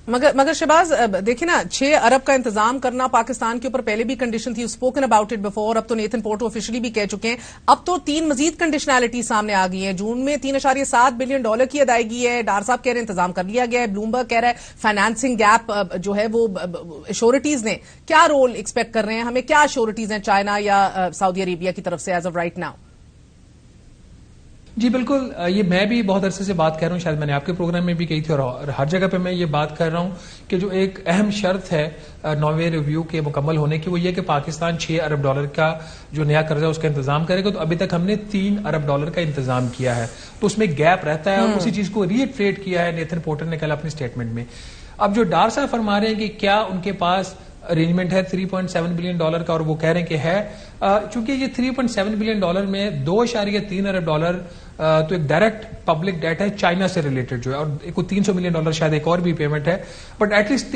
مگر شہباز دیکھیں نا 6 ارب کا انتظام کرنا پاکستان کے اوپر پہلے بھی کنڈیشن تھی, اسپوکن اباؤٹ اٹ بفور. اب تو نیتھن پورٹو آفیشلی بھی کہہ چکے ہیں. اب تو 3 مزید کنڈیشنالٹی سامنے آ گئی ہیں. جون میں $3.7 بلین کی ادائیگی ہے. ڈار صاحب کہہ رہے ہیں انتظام کر لیا گیا ہے. بلومبرگ کہہ رہا ہے فائنانسنگ گیپ جو ہے وہ ایشورٹیز نے. کیا رول ایکسپیکٹ کر رہے ہیں, ہمیں کیا ایشورٹیز ہیں چائنا یا سعودی عربیہ کی طرف سے ایز آف رائٹ ناؤ؟ جی بالکل, یہ میں بھی بہت عرصے سے بات کر رہا ہوں, شاید میں نے آپ کے پروگرام میں بھی کہی تھی اور ہر جگہ پہ میں یہ بات کر رہا ہوں کہ جو ایک اہم شرط ہے نوے ریویو کے مکمل ہونے کی, وہ یہ کہ پاکستان $6 ارب کا جو نیا قرضہ ہے اس کا انتظام کرے گا. تو ابھی تک ہم نے $3 ارب کا انتظام کیا ہے, تو اس میں گیپ رہتا ہے, اور اسی چیز کو ری ایٹریٹ کیا ہے نیتھن پورٹر نے کل اپنی اسٹیٹمنٹ میں. اب جو ڈار صاحب فرما رہے ہیں کہ کیا ان کے پاس ارینجمنٹ ہے $3.7 بلین کا, اور وہ کہہ رہے ہیں کہ ہے, چونکہ یہ $3.7 بلین میں $2.3 ارب تو ایک ڈائریکٹ پبلک ڈیٹ ہے چائنا سے ریلیٹڈ جو ہے, اور $300 ملین شاید ایک اور بھی پیمنٹ ہے, بٹ ایٹ لیسٹ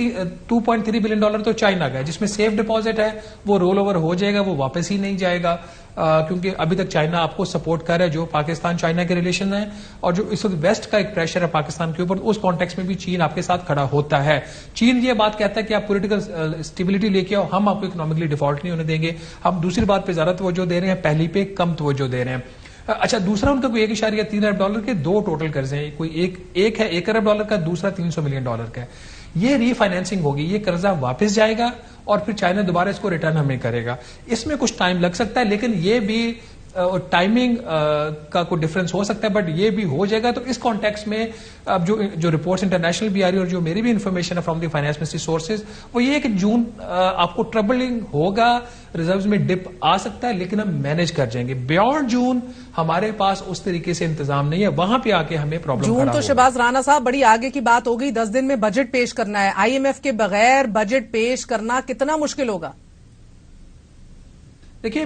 $2.3 بلین تو چائنا کا ہے, جس میں سیف ڈپازٹ ہے, وہ رول اوور ہو جائے گا, وہ واپس ہی نہیں جائے گا, کیونکہ ابھی تک چائنا آپ کو سپورٹ کر رہا ہے, جو پاکستان چائنا کے ریلیشن ہیں, اور جو اس وقت ویسٹ کا ایک پریشر ہے پاکستان کے اوپر, اس کانٹیکس میں بھی چین آپ کے ساتھ کھڑا ہوتا ہے. چین یہ بات کہتا ہے کہ آپ پولیٹیکل اسٹیبلٹی لے کے آؤ, ہم آپ کو اکنامکلی ڈیفالٹ نہیں ہونے دیں گے. ہم دوسری بات پہ زیادہ توجہ دے رہے ہیں, پہلی پہ کم توجہ دے رہے ہیں. اچھا, دوسرا ان کا کوئی $1.3 ارب کے 2 ٹوٹل قرضے ہیں, کوئی ایک ہے $1 ارب کا, دوسرا $300 ملین کا ہے. یہ ری فائنینسنگ ہوگی, یہ قرضہ واپس جائے گا اور پھر چائنا دوبارہ اس کو ریٹرن ہمیں کرے گا. اس میں کچھ ٹائم لگ سکتا ہے, لیکن یہ بھی ٹائمنگ کا کوئی ڈفرنس ہو سکتا ہے, بٹ یہ بھی ہو جائے گا. تو اس کانٹیکس میں اب جو رپورٹس انٹرنیشنل بھی آ رہی ہے, اور جو میری بھی انفارمیشن ہے from the finance ministry sources, وہ یہ ہے کہ جون آپ کو ٹربلنگ ہوگا, ریزروز میں ڈپ آ سکتا ہے, لیکن ہم مینج کر جائیں گے. بیونڈ جون ہمارے پاس اس طریقے سے انتظام نہیں ہے, وہاں پہ آ کے ہمیں پرابلم جون تو شہباز رانا صاحب بڑی آگے کی بات ہو گئی. 10 دن میں بجٹ پیش کرنا ہے. IMF کے بغیر بجٹ پیش کرنا کتنا مشکل ہوگا؟ دیکھیے,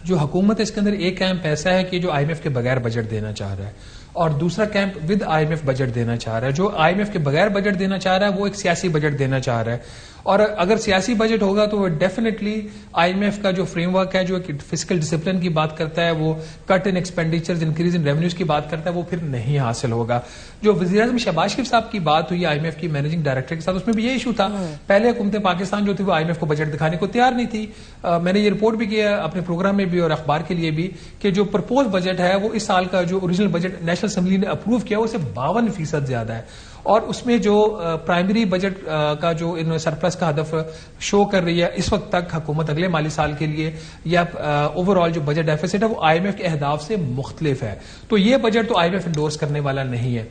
جو حکومت ہے اس کے اندر ایک کیمپ ایسا ہے کہ جو IMF کے بغیر بجٹ دینا چاہ رہا ہے, اور دوسرا کیمپ ود IMF بجٹ دینا چاہ رہا ہے. جو IMF کے بغیر بجٹ دینا چاہ رہا ہے وہ ایک سیاسی بجٹ دینا چاہ رہا ہے, اور اگر سیاسی بجٹ ہوگا تو وہ ڈیفینیٹلی IMF کا جو فریم ورک ہے, جو فسکل ڈسپلن کی بات کرتا ہے, وہ کٹ ان ایکسپینڈیچر انکریز ان ریونیوز کی بات کرتا ہے, وہ پھر نہیں حاصل ہوگا. جو وزیر اعظم شہباز شریف صاحب کی بات ہوئی IMF کی مینیجنگ ڈائریکٹر کے ساتھ, اس میں بھی یہ ایشو تھا. پہلے حکومت پاکستان جو تھی وہ IMF کو بجٹ دکھانے کو تیار نہیں تھی. میں نے یہ رپورٹ بھی کیا اپنے پروگرام میں بھی اور اخبار کے لیے بھی, کہ جو پرپوز بجٹ ہے وہ اس سال کا جو اوریجنل بجٹ نیشنل اسمبلی نے اپروو کیا وہ سے 52% زیادہ ہے, اور اس میں جو پرائمری بجٹ کا جو سرپلس کا ہدف شو کر رہی ہے اس وقت تک حکومت اگلے مالی سال کے لیے, یا اوور آل جو بجٹ ڈیفیسٹ ہے وہ IMF کے اہداف سے مختلف ہے. تو یہ بجٹ تو IMF انڈورس کرنے والا نہیں ہے.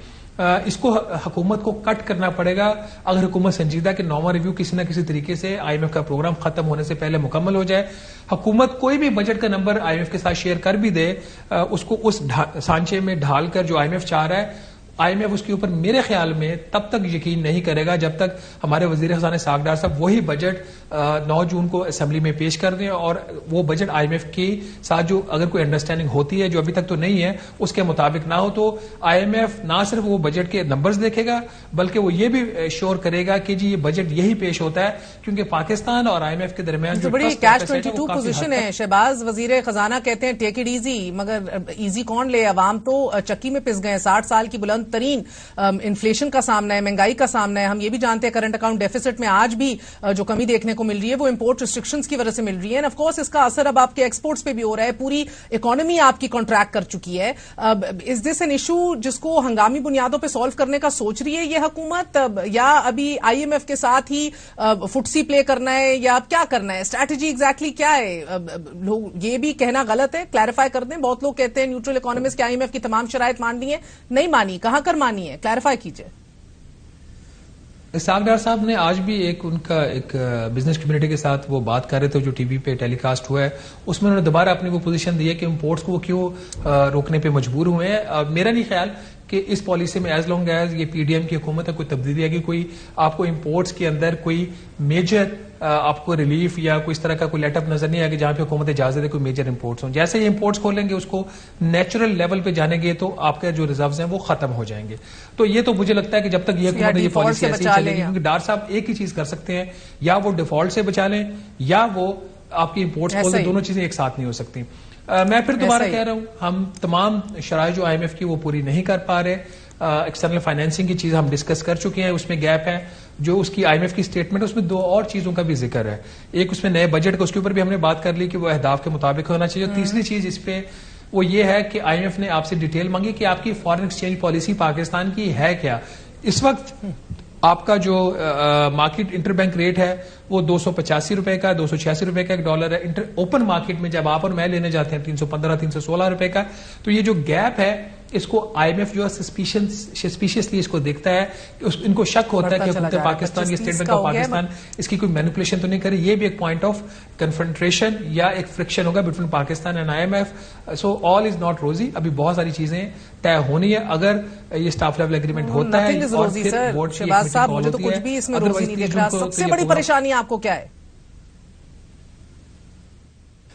اس کو حکومت کو کٹ کرنا پڑے گا اگر حکومت سنجیدہ کہ 9واں ریویو کسی نہ کسی طریقے سے IMF کا پروگرام ختم ہونے سے پہلے مکمل ہو جائے. حکومت کوئی بھی بجٹ کا نمبر IMF کے ساتھ شیئر کر بھی دے, اس کو اس سانچے میں ڈھال کر جو IMF چاہ رہا ہے, IMF اس کے اوپر میرے خیال میں تب تک یقین نہیں کرے گا جب تک ہمارے وزیر خزانہ اسحاق ڈار صاحب وہی بجٹ 9 جون کو اسمبلی میں پیش کر دیں, اور وہ بجٹ IMF کے ساتھ جو اگر کوئی انڈرسٹینڈنگ ہوتی ہے, جو ابھی تک تو نہیں ہے, اس کے مطابق نہ ہو, تو IMF نہ صرف وہ بجٹ کے نمبرز دیکھے گا بلکہ وہ یہ بھی شور کرے گا کہ جی یہ بجٹ یہی پیش ہوتا ہے, کیونکہ پاکستان اور IMF کے درمیان جو بڑی کیچ 22 پوزیشن ہے. شہباز وزیر خزانہ کہتے ہیں ٹیک اٹ ایزی, مگر ایزی کون لے؟ عوام تو چکی میں پس گئے. 60 سال کی بلند ترین انفلیشن کا سامنا ہے, مہنگائی کا سامنا ہے. ہم یہ بھی جانتے ہیں کرنٹ اکاؤنٹ ڈیفیسٹ میں آج بھی جو کمی دیکھنے کو مل رہی ہے وہ امپورٹ ریسٹرکشنز کی وجہ سے مل رہی ہے. آف کورس اس کا اثر اب آپ کے ایکسپورٹس پہ بھی ہو رہا ہے. پوری اکانومی آپ کی کنٹریکٹ کر چکی ہے. از دس این ایشو جس کو ہنگامی بنیادوں پہ سالو کرنے کا سوچ رہی ہے یہ حکومت, یا ابھی IMF کے ساتھ ہی فٹسی پلے کرنا ہے, یا اب کیا کرنا ہے؟ اسٹریٹجی ایگزیکٹلی کیا ہے؟ لوگ یہ بھی کہنا غلط ہے, کلیریفائی کر دیں. بہت لوگ کہتے ہیں نیوٹرل اکانومسٹ کہ IMF کی تمام شرائط مان لی ہیں, نہیں مانی, کہاں کر مانی ہے؟ کلیریفائی کیجئے. اسحاق ڈار صاحب نے آج بھی ان کا ایک بزنس کمیونٹی کے ساتھ وہ بات کر رہے تھے جو TV پہ ٹیلی کاسٹ ہوا ہے, اس میں انہوں نے دوبارہ اپنی وہ پوزیشن دی ہے کہ امپورٹس کو وہ کیوں روکنے پہ مجبور ہوئے ہیں. میرا نہیں خیال کہ اس پالیسی میں ایز لانگ ایز یہ PDM کی حکومت ہے کوئی تبدیلی آئے گی, کوئی آپ کو امپورٹس کے اندر کوئی میجر آپ کو ریلیف یا کوئی اس طرح کا کوئی لیٹ اپ نظر نہیں آئے گا جہاں پہ حکومت اجازت دے کوئی میجر امپورٹس ہوں. جیسے یہ امپورٹس کھولیں گے اس کو نیچرل لیول پہ جانے گے تو آپ کے جو ریزروز ہیں وہ ختم ہو جائیں گے. تو یہ تو مجھے لگتا ہے کہ جب تک یہ حکومت یہ پالیسی ایسی چلے گی, کیونکہ ڈار صاحب ایک ہی چیز کر سکتے ہیں, یا وہ ڈیفالٹ سے بچا لیں یا وہ آپ کی امپورٹس کھول دیں. دونوں چیزیں ایک ساتھ نہیں ہو سکتی. میں پھر دوبارہ کہہ رہا ہوں, ہم تمام شرائط جو IMF کی وہ پوری نہیں کر پا رہے. ایکسٹرنل فائنینسنگ کی چیز ہم ڈسکس کر چکے ہیں, اس میں گیپ ہے. جو اس کی IMF کی اسٹیٹمنٹ ہے اس میں 2 اور چیزوں کا بھی ذکر ہے. ایک اس میں نئے بجٹ کا, اس کے اوپر بھی ہم نے بات کر لی کہ وہ اہداف کے مطابق ہونا چاہیے. تیسری چیز اس پہ وہ یہ ہے کہ IMF نے آپ سے ڈیٹیل مانگی کہ آپ کی فارن ایکسچینج پالیسی پاکستان کی ہے کیا. اس وقت آپ کا جو مارکیٹ انٹر بینک ریٹ ہے وہ 285 روپے کا, 286 روپے کا $1 ہے. اوپن مارکیٹ میں جب آپ اور میں لینے جاتے ہیں 315 316 روپے کا. تو یہ جو گیپ ہے اس کو IMF جو ہے سسپیشیسلی اس کو دیکھتا ہے, ان کو شک ہوتا ہے کہ حکومت پاکستان یا اسٹیٹ بینک آف پاکستان اس کی کوئی مینیپولیشن تو نہیں کرے. یہ بھی ایک پوائنٹ آف کنفرنٹریشن یا ایک فرکشن ہوگا between Pakistan and IMF. So all is not روزی, ابھی بہت ساری چیزیں طے ہونی ہے. اگر یہ اسٹاف لیول ایگریمنٹ ہوتا ہے اور پھر بورڈ کی شہباز صاحب, مجھے تو کچھ بھی اس میں روزی نہیں دکھ رہا. سب سے بڑی پریشانی آپ کو کیا ہے؟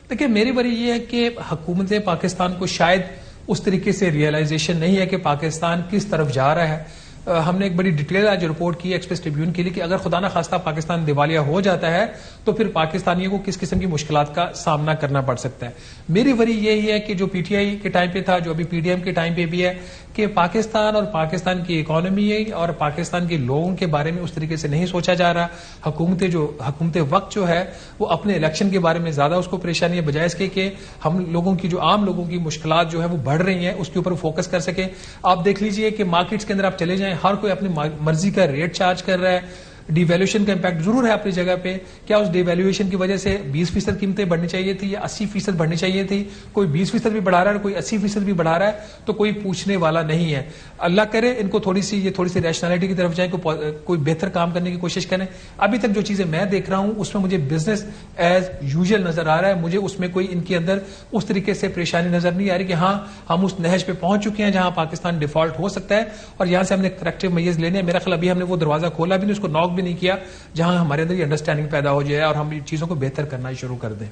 دیکھیں میری بڑی یہ ہے کہ حکومت پاکستان کو شاید اس طریقے سے ریئلائزیشن نہیں ہے کہ پاکستان کس طرف جا رہا ہے. ہم نے ایک بڑی ڈیٹیل آج رپورٹ کی ایکسپریس ٹریبیون کے لیے کہ اگر خدا نہ خواستہ پاکستان دیوالیہ ہو جاتا ہے تو پھر پاکستانیوں کو کس قسم کی مشکلات کا سامنا کرنا پڑ سکتا ہے. میری وری یہی ہے کہ جو PTI کے ٹائم پہ تھا, جو ابھی PDM کے ٹائم پہ بھی ہے, کہ پاکستان اور پاکستان کی اکانومی اور پاکستان کے لوگوں کے بارے میں اس طریقے سے نہیں سوچا جا رہا. حکومت وقت جو ہے وہ اپنے الیکشن کے بارے میں زیادہ اس کو پریشانی ہے, بجائے اس کے کہ ہم لوگوں کی جو عام لوگوں کی مشکلات جو ہے وہ بڑھ رہی ہیں اس کے اوپر فوکس کر سکے. آپ دیکھ لیجئے کہ مارکیٹس کے اندر آپ چلے جائیں, ہر کوئی اپنی مرضی کا ریٹ چارج کر رہا ہے. ڈی ویلیویشن کا امپیکٹ ضرور ہے اپنی جگہ پہ. کیا اس ڈی ویلیویشن کی وجہ سے 20% قیمتیں بڑھنی چاہیے تھی یا 80% بڑھنی چاہیے تھی؟ کوئی 20% بھی بڑھا رہا ہے, کوئی 80% بھی بڑھا رہا ہے, تو کوئی پوچھنے والا نہیں ہے. اللہ کرے ان کو تھوڑی سی ریشنلٹی کی طرف جائیں, کوئی بہتر کام کرنے کی کوشش کریں. ابھی تک جو چیزیں میں دیکھ رہا ہوں اس میں مجھے بزنس ایز یوزل نظر آ رہا ہے. مجھے اس میں کوئی ان کے اندر اس طریقے سے پریشانی نظر نہیں آ رہی کہ ہاں ہم اس نہج پہ پہنچ چکے ہیں جہاں پاکستان ڈیفالٹ ہو سکتا ہے اور یہاں سے ہم نے کریکٹیو میئرز لینے ہیں. میرا خیال ابھی ہم نے وہ دروازہ کھولا بھی نہیں, اس کو ناک بھی نہیں کیا, جہاں ہمارے اندر یہ انڈرسٹینڈنگ پیدا ہو جائے اور ہم چیزوں کو بہتر کرنا شروع کر دیں.